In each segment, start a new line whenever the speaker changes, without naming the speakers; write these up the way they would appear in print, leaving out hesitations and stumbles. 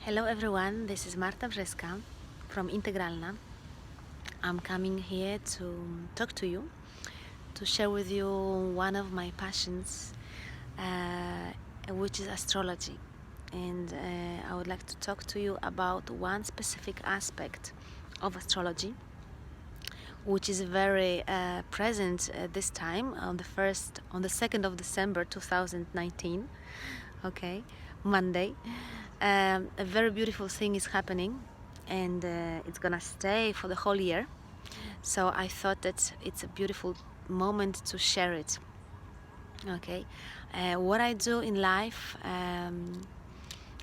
Hello everyone, this is Marta Brzeska from Integralna. I'm coming here to talk to you, to share with you one of my passions, which is astrology. And I would like to talk to you about one specific aspect of astrology, which is very present this time on the 2nd of December 2019, okay, Monday. A very beautiful thing is happening, and it's gonna stay for the whole year. So I thought that it's a beautiful moment to share it. Okay, what I do in life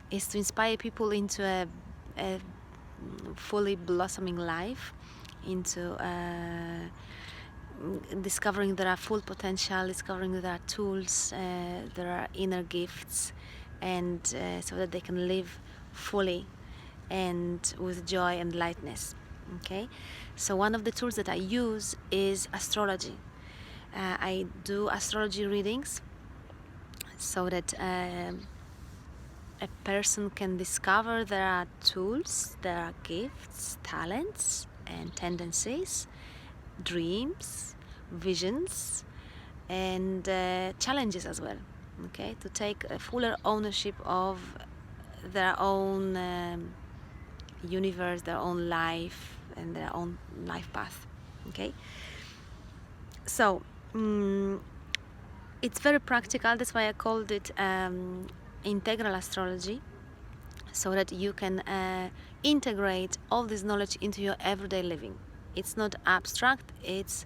is to inspire people into a fully blossoming life, into discovering their full potential, discovering their tools, their inner gifts, and so that they can live fully and with joy and lightness. Okay, so one of the tools that I use is astrology. I do astrology readings so that a person can discover their tools, their gifts, talents, and tendencies, dreams, visions, and challenges as well. Okay, to take a fuller ownership of their own universe, their own life, and their own life path. Okay, so it's very practical. That's why I called it integral astrology, so that you can integrate all this knowledge into your everyday living. It's not abstract, it's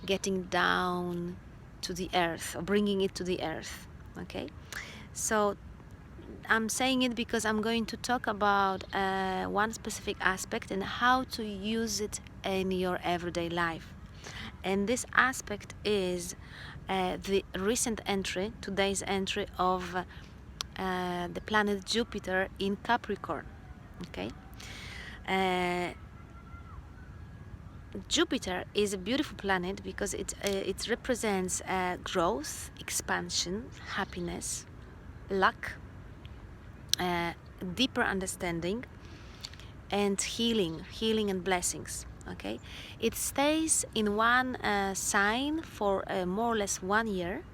getting down to the earth, or bringing it to the earth. Okay, so I'm saying it because I'm going to talk about one specific aspect and how to use it in your everyday life. And this aspect is the recent entry, today's entry of the planet Jupiter in Capricorn. Okay, Jupiter is a beautiful planet because it represents growth, expansion, happiness, luck, deeper understanding, and healing and blessings. Okay, it stays in one sign for more or less 1 year.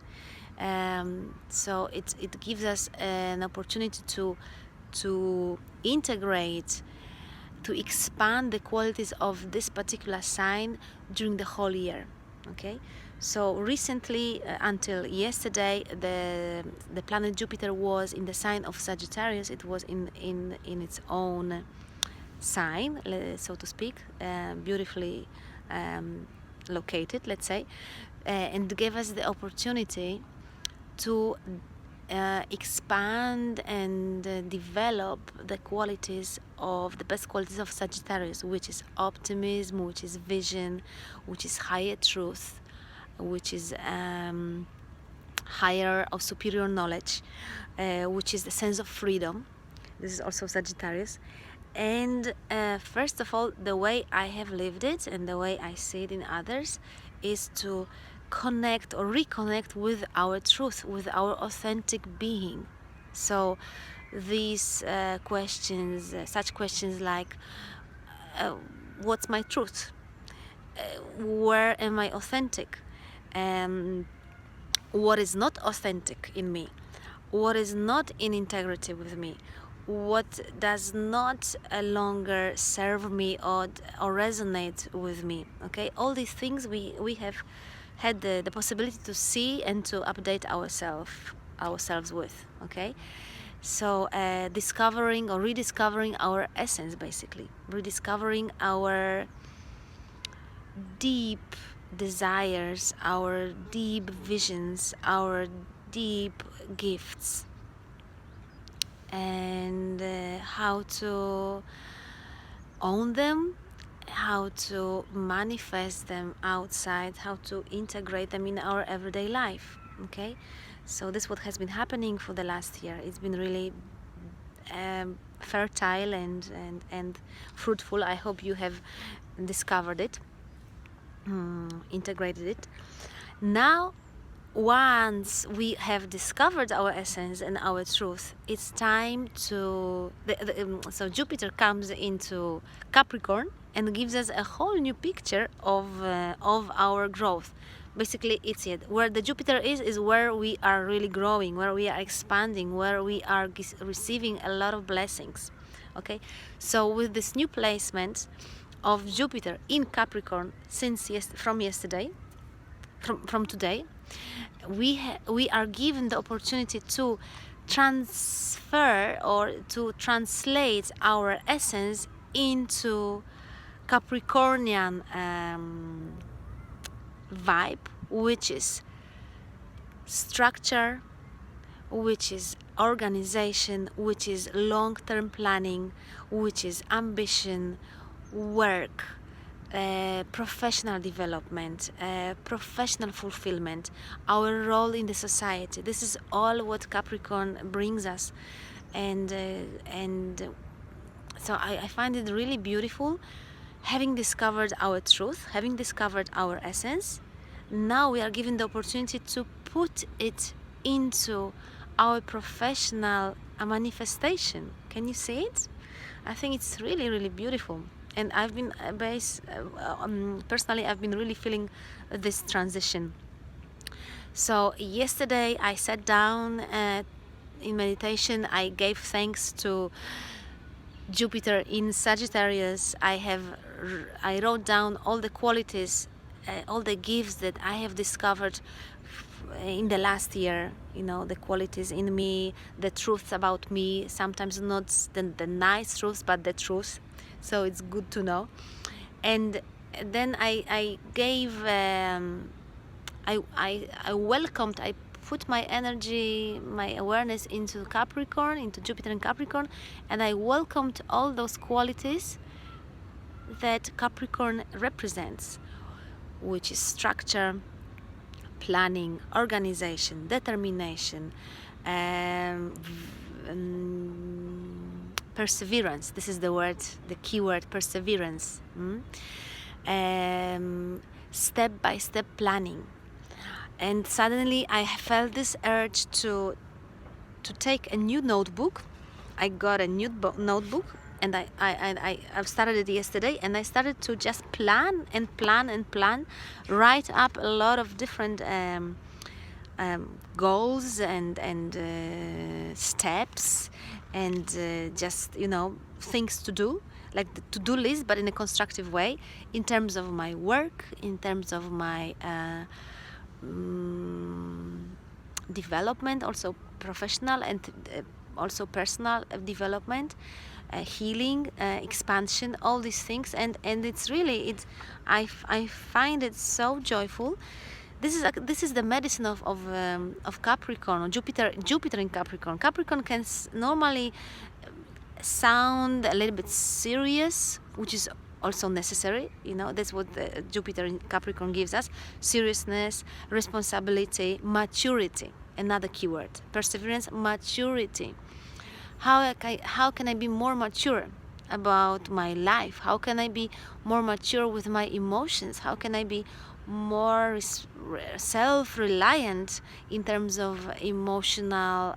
So it gives us an opportunity to integrate, to expand the qualities of this particular sign during the whole year. Okay, so recently, until yesterday, the planet Jupiter was in the sign of Sagittarius. It was in its own sign, so to speak, beautifully located, let's say, and gave us the opportunity to expand and develop the qualities of the best qualities of Sagittarius, which is optimism, which is vision, which is higher truth, which is higher or superior knowledge, which is the sense of freedom. This is also Sagittarius. And first of all, the way I have lived it and the way I see it in others is to connect or reconnect with our truth, with our authentic being. So these questions, such questions like what's my truth? Where am I authentic? What is not authentic in me? What is not in integrity with me? What does not longer serve me or resonate with me? Okay, all these things we have had the possibility to see and to update ourselves with. Okay, so discovering or rediscovering our essence, basically rediscovering our deep desires, our deep visions, our deep gifts, and how to own them, how to manifest them outside, how to integrate them in our everyday life. Okay, so this is what has been happening for the last year. It's been really fertile and fruitful. I hope you have discovered it, integrated it. Now once we have discovered our essence and our truth, it's time to so Jupiter comes into Capricorn and gives us a whole new picture of our growth. Basically, it's it. Where the Jupiter is where we are really growing, where we are expanding, where we are receiving a lot of blessings. Okay, so with this new placement of Jupiter in Capricorn from yesterday, from today, we are given the opportunity to transfer or to translate our essence into Capricornian vibe, which is structure, which is organization, which is long-term planning, which is ambition, work, professional development, professional fulfillment, our role in the society. This is all what Capricorn brings us, and so I find it really beautiful. Having discovered our truth, having discovered our essence, now we are given the opportunity to put it into our professional manifestation. Can you see it? I think it's really, really beautiful. And I've been personally, I've been really feeling this transition. So yesterday I sat down in meditation. I gave thanks to Jupiter in Sagittarius. I wrote down all the qualities, all the gifts that I have discovered in the last year. You know, the qualities in me, the truths about me. Sometimes not the nice truths, but the truth. So it's good to know. And then I gave. I welcomed. I put my energy, my awareness into Capricorn, into Jupiter and Capricorn, and I welcomed all those qualities that Capricorn represents, which is structure, planning, organization, determination, perseverance. This is the word, the key word, perseverance. Step-by-step planning. And suddenly I felt this urge to take a new notebook. I got a new notebook, and I've started it yesterday, and I started to just plan, write up a lot of different goals and steps, and just, you know, things to do, like the to-do list, but in a constructive way, in terms of my work, in terms of my development, also professional and also personal development, healing, expansion, all these things, and it's really, I find it so joyful. This is the medicine of Capricorn, or Jupiter in Capricorn. Capricorn can normally sound a little bit serious, which is also necessary. You know, that's what the Jupiter in Capricorn gives us: seriousness, responsibility, maturity. Another keyword: perseverance, maturity. How can I be more mature about my life? How can I be more mature with my emotions? How can I be more self-reliant in terms of emotional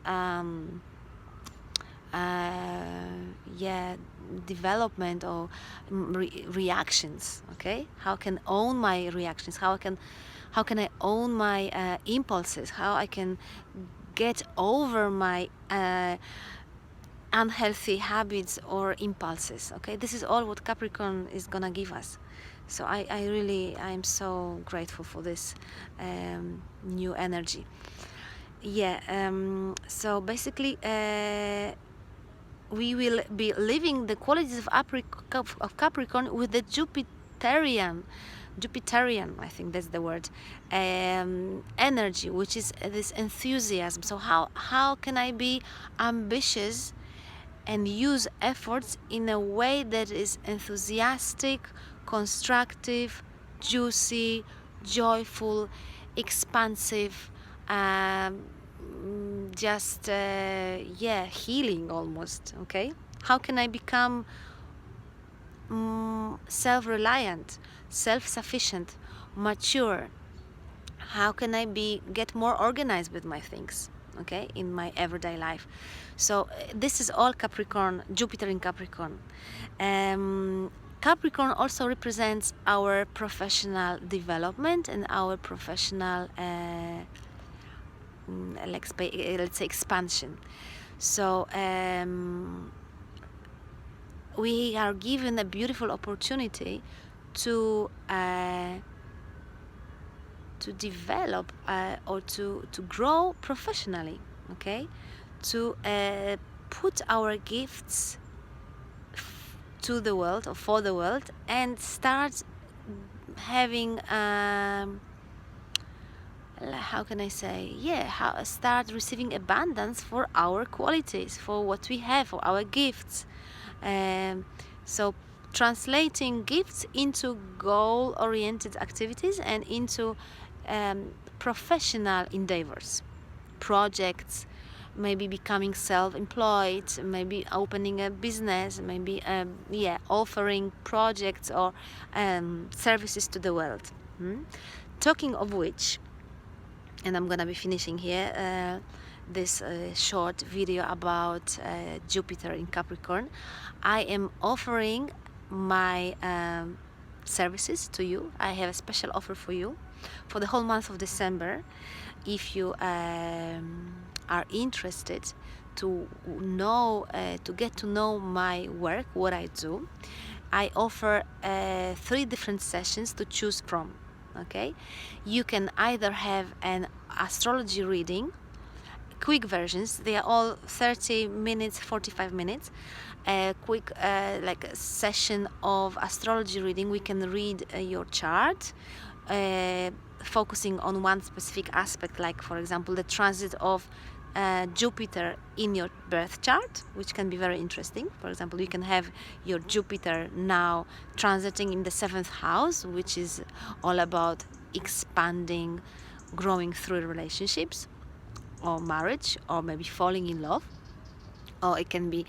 development or reactions? Okay, how can I own my reactions? How can I own my impulses? How I can get over my unhealthy habits or impulses? Okay, this is all what Capricorn is gonna give us. So I'm so grateful for this new energy. So basically we will be living the qualities of Capricorn with the Jupiterian, I think that's the word, energy, which is this enthusiasm. So how can I be ambitious and use efforts in a way that is enthusiastic, constructive, juicy, joyful, expansive, healing almost. Okay, how can I become self-reliant, self-sufficient, mature, How can I get more organized with my things, okay, in my everyday life? So this is all Capricorn, Jupiter in Capricorn. Capricorn also represents our professional development and our professional let's say expansion. So we are given a beautiful opportunity to develop or to grow professionally, okay, to put our gifts to the world or for the world and start having how can I say, start receiving abundance for our qualities, for what we have, for our gifts. So translating gifts into goal-oriented activities and into professional endeavors, projects, maybe becoming self-employed, maybe opening a business, maybe offering projects or services to the world. Talking of which, and I'm gonna be finishing here this short video about Jupiter in Capricorn. I am offering my services to you. I have a special offer for you for the whole month of December. If you are interested to know, to get to know my work, what I do, I offer 3 different sessions to choose from. Okay, you can either have an astrology reading, quick versions. They are all 30 minutes, 45 minutes. A quick like a session of astrology reading. We can read your chart, focusing on one specific aspect, like for example the transit of Jupiter in your birth chart, which can be very interesting. For example, you can have your Jupiter now transiting in the 7th house, which is all about expanding, growing through relationships or marriage, or maybe falling in love. Or it can be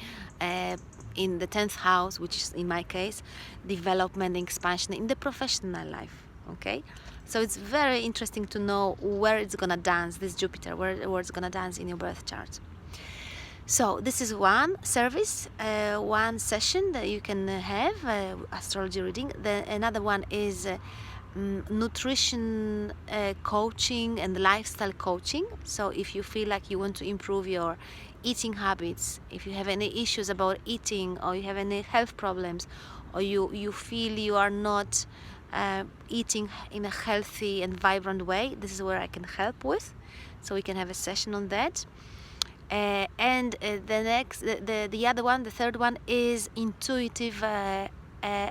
in the 10th house, which is in my case development and expansion in the professional life. Okay, so it's very interesting to know where it's gonna dance, this Jupiter, where it's gonna dance in your birth chart. So this is one service, one session that you can have, astrology reading. Another one is nutrition coaching and lifestyle coaching. So if you feel like you want to improve your eating habits, if you have any issues about eating, or you have any health problems, or you feel you are not eating in a healthy and vibrant way, this is where I can help with. So we can have a session on that. And the other one, the third one, is intuitive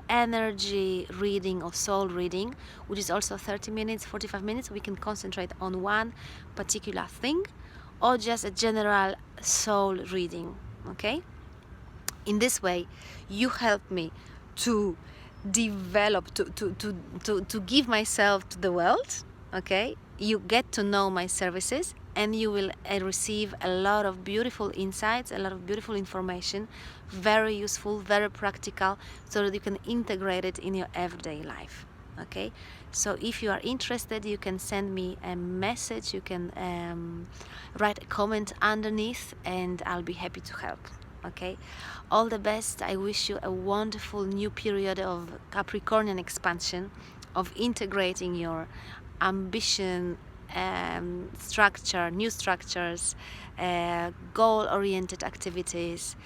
energy reading or soul reading, which is also 30 minutes, 45 minutes. We can concentrate on one particular thing, or just a general soul reading. Okay, in this way you help me to develop, to give myself to the world. Okay, you get to know my services, and you will receive a lot of beautiful insights, a lot of beautiful information, very useful, very practical, so that you can integrate it in your everyday life. Okay, so if you are interested, you can send me a message, you can write a comment underneath, and I'll be happy to help. Okay, all the best. I wish you a wonderful new period of Capricornian expansion, of integrating your ambition, structure, new structures, goal-oriented activities,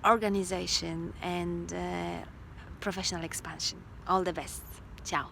organization, and professional expansion. All the best. Ciao.